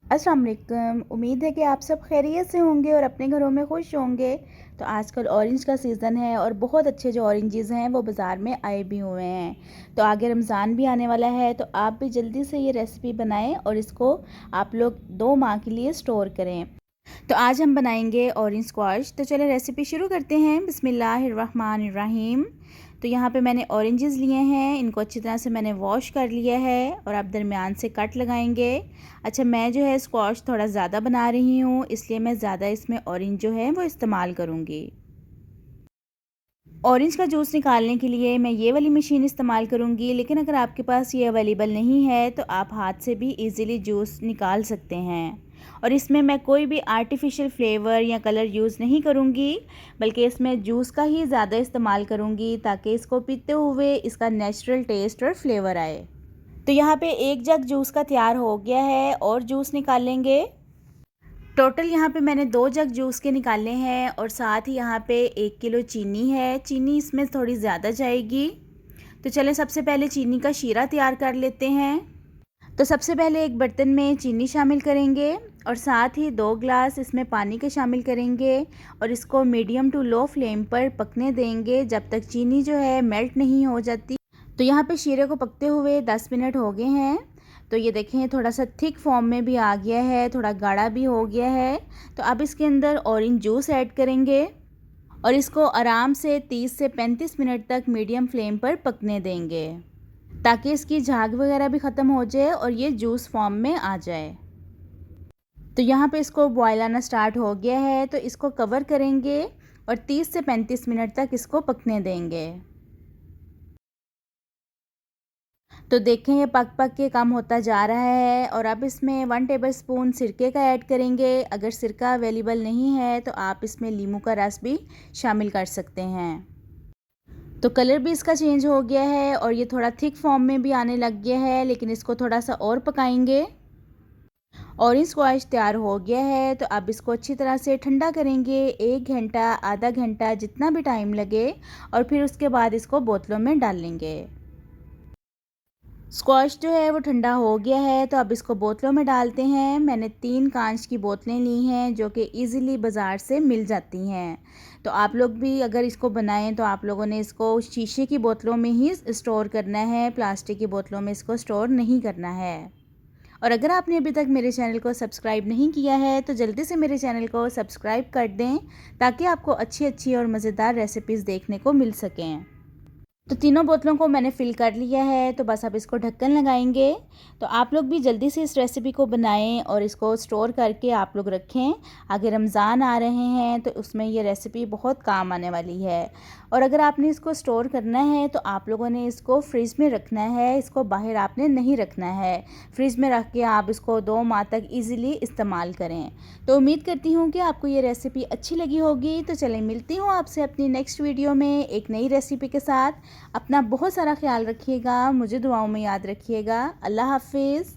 अस्सलाम वालेकुम। उम्मीद है कि आप सब खैरियत से होंगे और अपने घरों में खुश होंगे। तो आजकल ऑरेंज का सीज़न है और बहुत अच्छे जो ऑरेंजेस हैं वो बाज़ार में आए भी हुए हैं। तो आगे रमज़ान भी आने वाला है, तो आप भी जल्दी से ये रेसिपी बनाएं और इसको आप लोग 2 माह के लिए स्टोर करें। तो आज हम बनाएंगे ऑरेंज स्क्वाश। तो चलिए रेसिपी शुरू करते हैं। बिस्मिल्लाहिर्रहमानिर्रहीम। तो यहाँ पे मैंने ऑरेंजेस लिए हैं, इनको अच्छी तरह से मैंने वॉश कर लिया है और आप दरमियान से कट लगाएंगे। अच्छा, मैं जो है स्क्वाश थोड़ा ज़्यादा बना रही हूँ, इसलिए मैं ज़्यादा इसमें ऑरेंज जो है वो इस्तेमाल करूँगी। ऑरेंज का जूस निकालने के लिए मैं ये वाली मशीन इस्तेमाल करूँगी, लेकिन अगर आपके पास ये अवेलेबल नहीं है तो आप हाथ से भी इजीली जूस निकाल सकते हैं। और इसमें मैं कोई भी आर्टिफिशियल फ्लेवर या कलर यूज़ नहीं करूँगी, बल्कि इसमें जूस का ही ज़्यादा इस्तेमाल करूँगी ताकि इसको पीते हुए इसका नेचुरल टेस्ट और फ्लेवर आए। तो यहाँ पे 1 जग जूस का तैयार हो गया है और जूस निकालेंगे। टोटल यहाँ पे मैंने 2 जग जूस के निकाले हैं और साथ ही यहाँ पे 1 किलो चीनी है। चीनी इसमें थोड़ी ज़्यादा जाएगी। तो चलें सबसे पहले चीनी का शीरा तैयार कर लेते हैं। तो सबसे पहले एक बर्तन में चीनी शामिल करेंगे और साथ ही 2 ग्लास इसमें पानी के शामिल करेंगे और इसको मीडियम टू लो फ्लेम पर पकने देंगे जब तक चीनी जो है मेल्ट नहीं हो जाती। तो यहाँ पे शीरे को पकते हुए 10 मिनट हो गए हैं। तो ये देखें थोड़ा सा थिक फॉर्म में भी आ गया है, थोड़ा गाढ़ा भी हो गया है। तो अब इसके अंदर ऑरेंज जूस ऐड करेंगे और इसको आराम से 30 से 35 मिनट तक मीडियम फ्लेम पर पकने देंगे ताकि इसकी झाग वगैरह भी ख़त्म हो जाए और ये जूस फॉर्म में आ जाए। तो यहाँ पे इसको बॉयल आना स्टार्ट हो गया है, तो इसको कवर करेंगे और 30 से 35 मिनट तक इसको पकने देंगे। तो देखें ये पक पक के कम होता जा रहा है और अब इसमें 1 टेबलस्पून सिरके का ऐड करेंगे। अगर सिरका अवेलेबल नहीं है तो आप इसमें नींबू का रस भी शामिल कर सकते हैं। तो कलर भी इसका चेंज हो गया है और ये थोड़ा थिक फॉर्म में भी आने लग गया है, लेकिन इसको थोड़ा सा और पकाएंगे। ऑरेंज स्क्वैश तैयार हो गया है, तो अब इसको अच्छी तरह से ठंडा करेंगे। 1 घंटा, आधा घंटा, जितना भी टाइम लगे, और फिर उसके बाद इसको बोतलों में डाल लेंगे। स्क्वैश जो है वो ठंडा हो गया है, तो अब इसको बोतलों में डालते हैं। मैंने 3 कांच की बोतलें ली हैं जो कि इजीली बाज़ार से मिल जाती हैं। तो आप लोग भी अगर इसको बनाएं तो आप लोगों ने इसको शीशे की बोतलों में ही स्टोर करना है, प्लास्टिक की बोतलों में इसको स्टोर नहीं करना है। और अगर आपने अभी तक मेरे चैनल को सब्सक्राइब नहीं किया है तो जल्दी से मेरे चैनल को सब्सक्राइब कर दें ताकि आपको अच्छी अच्छी और मज़ेदार रेसिपीज़ देखने को मिल सकें। तो तीनों बोतलों को मैंने फ़िल कर लिया है, तो बस अब इसको ढक्कन लगाएंगे। तो आप लोग भी जल्दी से इस रेसिपी को बनाएं और इसको स्टोर करके आप लोग रखें। आगे रमज़ान आ रहे हैं तो उसमें ये रेसिपी बहुत काम आने वाली है। और अगर आपने इसको स्टोर करना है तो आप लोगों ने इसको फ्रिज में रखना है, इसको बाहर आपने नहीं रखना है। फ्रिज में रख के आप इसको 2 माह तक ईज़िली इस्तेमाल करें। तो उम्मीद करती हूँ कि आपको ये रेसिपी अच्छी लगी होगी। तो चलें मिलती हूँ आपसे अपनी नेक्स्ट वीडियो में एक नई रेसिपी के साथ। अपना बहुत सारा ख्याल रखिएगा, मुझे दुआओं में याद रखिएगा। अल्लाह हाफ़िज़।